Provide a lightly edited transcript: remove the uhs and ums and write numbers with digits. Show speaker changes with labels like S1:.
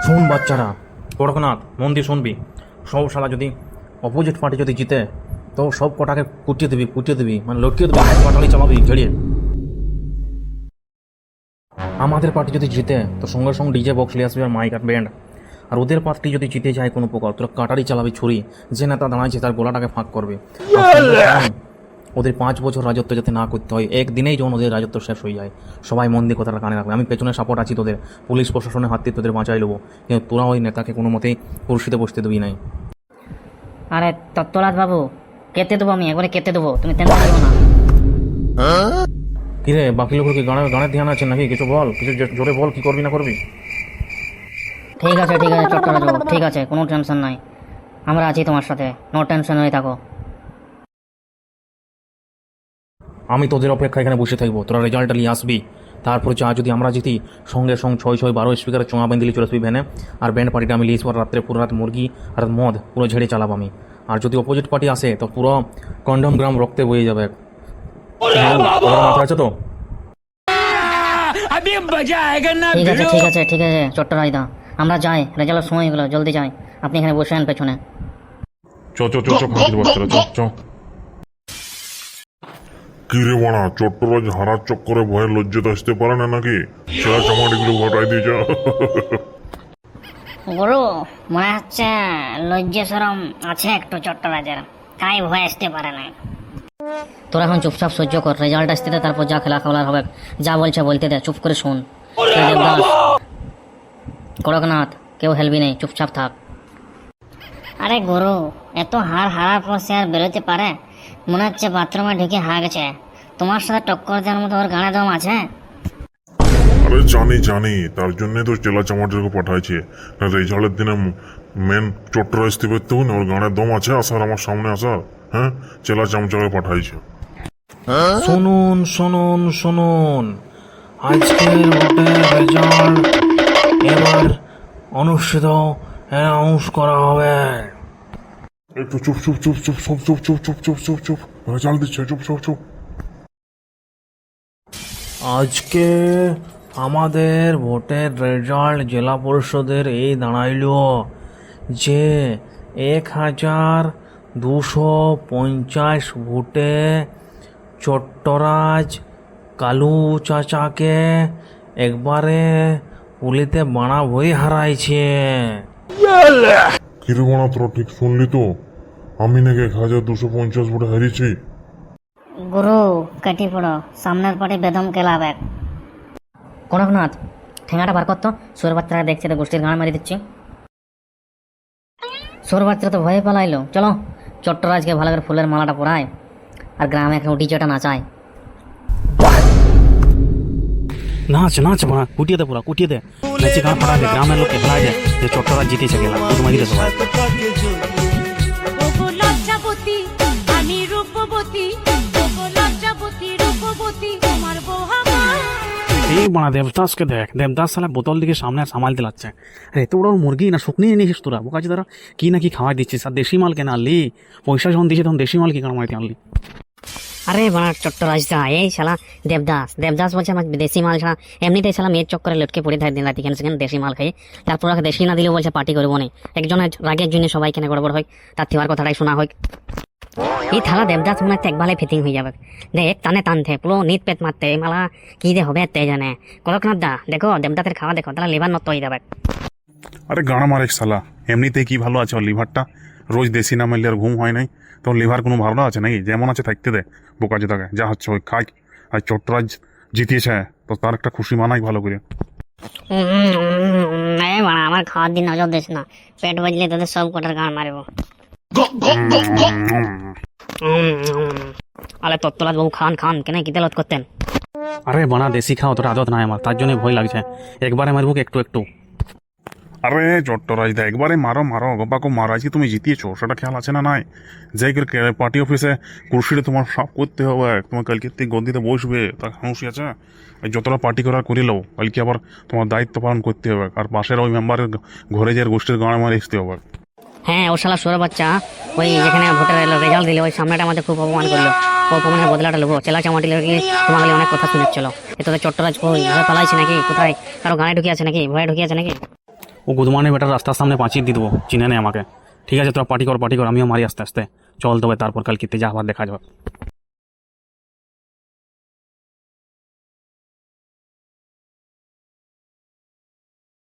S1: শুন বাচ্চারা, কড়কনাথ মন দিয়ে শুনবি। সব শালা যদি অপোজিট পার্টি যদি জিতে তো সব কটাকে কুটিয়ে দিবি মানে লটকিয়ে দেবি, পাটালি চালাবি ঝেড়িয়ে। আমাদের পার্টি যদি জিতে তো সঙ্গে সঙ্গে ডিজে বক্স নিয়ে আসবি আর মাইক আর ব্যান্ড। আর ওদের পার্টি যদি জিতে যায় কোনো প্রকার, তোরা কাটারি চালাবি ছুরি, যে নেতা দাঁড়াইছে তার গলাটাকে ফাঁক করবে। ওদের 5 বছর রাজত্ব যাতে না করতে হয়, একদিনেই যখন ওদের রাজত্ব শেষ হয়ে যায়। সবাই মন দিয়ে কথাটা কানে রাখবে। আমি পেছনে সাপোর্ট আছি তোদের, পুলিশ প্রশাসনের হাত দিয়ে তোদের বাঁচাই নেবো, কিন্তু তোরা ওই নেতাকে কোনো মতেই কুরসিতে বসতে দেবি নাই।
S2: আরে তত্ত্বরাজ বাবু, কেটে দেবো আমি, একবারে কেটে দেবো, তুমি টেনশন নিও না।
S1: কিরে বাকি লোকের কি গানের ধ্যান আছে নাকি? কিছু বল, কিছু জোরে বল, কি করবি না করবি।
S2: ঠিক আছে তত্ত্বরাজ বাবু, ঠিক আছে, কোনো টেনশন নাই, আমরা আছি তোমার সাথে, নো টেনশন হয়ে থাকো।
S1: আমি তোদের অপেক্ষা এখানে বসে থাকবো, তোরা রেজাল্টটা নিয়ে আসবি। তারপর যদি আমরা জিতি সঙ্গে 6-12 স্পিকারের চোঙা বেঁধে চলে আসবি ভ্যানে। আর ব্যান্ড পার্টিটা আমি লিস পর রাত্রে পুরো রাত মুরগি আর মদ পুরো ঝেড়ে চালাবো আমি। আর যদি অপোজিট পার্টি আসে তো পুরো কন্ডম গ্রাম রক্তে বয়ে যাবে। মাথা আছে তো?
S2: ঠিক আছে চট্টরাজ দা, আমরা যাই, রেজাল্টের সময় হয়ে গেলো, জলদি যাই, আপনি এখানে বসে আন পেছনে।
S1: ফাঁকির বাচ্চারা চ।
S3: কি রে বাড়া, চট্টরাজ হারার চক্করে ভয়ে লজ্জিত আসতে পারে না নাকি? ছেঁড়া চামাটিগুলো ঘটাই দিয়ে যা।
S4: গুরু, মনে হচ্ছে লজ্জা সরম আছে একটু চট্টরাজের, তাই ভয় আসতে পারে না।
S2: তোরা এখন চুপচাপ সহ্য কর, রেজাল্ট আসতে দে, তারপর যা খেলা খাওয়ার হবে। যা বলছে বলতে দে, চুপ করে শোন। দেবদাস, কড়কনাথ, কেউ হেলবি নেই, চুপচাপ থাক।
S4: আরে গুরু, এত হারার পর সে আর বেরোতে পারে? মনে হচ্ছে বাথরুমে ঢুকে হারা গেছে। তোমার সাথে টক্কর দেওয়ার মতো ওর গানে দম আছে?
S3: আরে জানি, তার জন্যই তো চেলা চামাটিকে পাঠাইছে। রেজাল্টের দিনে মেন চট্টরাজ দিতে পারতে না, ওর গানের দম আছে আসার, আমার সামনে আসার। হ্যাঁ, চেলা চামচাকে পাঠাইছে।
S1: শুনুন, আজকের ভোটের রেজাল্ট এবার অনুষ্ঠিত অ্যানাউন্স করা হবে।
S3: একটু চুপ। রেজাল্ট দিচ্ছে, চুপ।
S1: আজকে আমাদের ভোটের রেজাল্ট জেলা পরিষদের এই দাঁড়াইল যে 1250 ভোটে চট্টরাজ কালু চাচাকে একবারে পুলিতে বানা বই হারাইছে।
S3: কি রে বাড়া, তোরা ঠিক শুনলি তো? আমি নাকি 1250 ভোটে হারিয়েছি।
S4: গুরু, কাটি পড়ো, সামনের পাটি বেদম কেলাবে।
S2: কড়কনাথ, ঠেঙাটা বার করতো, সোর বাচ্চারা দেখছে তো গোষ্ঠীর গান মারি দিচ্ছি। সোর বাচ্চারা তো ভয়ে পালাইলো। চলো চট্টরাজকে ভালো করে ফুলের মালাটা পরায় আর গ্রামে একটা ডিজেটা নাচায়।
S1: নাচ বাড়া, কুটিয়ে দে, নাচি গান ফাটা দে, গ্রামের লোককে খেলায় দে যে চট্টরাজ জিতেছে গেলা, মারি দে সবাই।
S5: ওগো লজ্জাবতী, আমি রূপবতী, ওগো লজ্জাবতী রূপবতী, তোমার বউ আমার।
S1: এই বাড়া দেবদাসকে দেখ, দেবদাস সালা বোতল দিকে সামনে আর সামাল দিলাচ্ছে। আরে এত বড় মুরগি না শুকনি এনেছিস তোরা? বোকাচি তারা কি না কি খাওয়াই দিচ্ছিস, আর দেশি মাল কেন আনলি? পয়সা যখন দিয়েছি তখন দেশি মাল কি কামাইতে আনলি?
S2: আরে বাড়া চট্টরাজ দা, এই শালা দেবদাস বলছে আমার দেশি মাল ছাড়া এমনিতেই শালা মেয়ের চক্করে লটকে পড়ে থাকে দিন রাতি, সেখানে দেশি মাল খাই, তারপর ওকে দেশি না দিলেও বলছে পার্টি করবো না। একজনের রাগের জন্য সবাই কেন গড়বড় হয়, তার থেওয়ার কথাটাই শোনা হয়। এই থালা দেবদাস মনে হচ্ছে একবারে ফিটিং হয়ে যাবে। দেখ টানতে পুরো নিত পেট মারতে, মালা কি যে হবে তে জানে। কড়কনাথ দা দেখো, দেবদাসের খাওয়া দেখো, তাহলে লিভার নষ্ট হয়ে যাবে।
S3: আরে গানা মারেক শালা, এমনিতেই কি ভালো আছে ওর লিভারটা? রোজ দেশি না মারলে আর ঘুম হয় নাই, তোর লিভার কোনো ভালো আছে নাকি? যেমন আছে থাকতে দে, বোকাচি থাকে, যা হচ্ছে ওই খাই। আর চট্টরাজ জিতিয়েছে তো তার একটা খুশি মানাই ভালো করে।
S4: বাড়া, আমার খাওয়ার দিন নজর দিস না, পেট বাজলে তোদের সব কটার গান মারবো।
S2: আরে তত্ত্বরাজ বাবু খান কেন কি তেলত করতেন?
S1: আরে বানা দেশি খাও, তোর আদত নাই আমার, তার জন্য ভয় লাগছে। একবারে মারবো একটু।
S3: আরে চট্টরাজ দা, একবারে মারো গোপাকে মারো, আজকে তুমি জিতিয়েছো সেটা খেয়াল আছে না নাই? যাই করে পার্টি অফিসে কুর্সিটা তোমার সাফ করতে হবে, তোমার কালকে গদিতে বসবে, তার খুশি আছে। যতটা পার্টি করার করে লো, কালকে আবার তোমার দায়িত্ব পালন করতে হবে, আর পাশের ওই মেম্বারের ঘরে যে গোষ্ঠীর গান মারে আসতে হবে।
S2: হ্যাঁ ও শালা সুরের বাচ্চা ওই যেখানে ভোটের রেজাল্ট দিলে ওই সামনেটা আমাদের খুব অপমান করলো। ও অপমানের বদলাটা নেবো, চেলা চামাটি লেগে তোমাকে অনেক কথা শুনেছিল। এ তোদের চট্টরাজ কই ভয় পালাইছে নাকি, কোথায় কারো গানে ঢুকে আছে নাকি, ভয়ে ঢুকে আছে নাকি?
S1: ও গুদমানে বেটার রাস্তার সামনে পাঁচিয়ে দিয়ে দেবো, চিনে নেই আমাকে। ঠিক আছে তোরা পার্টি কর, আমিও মারি আস্তে আস্তে। চল তবে তারপর কাল কিতে যা আবার দেখা যাবে।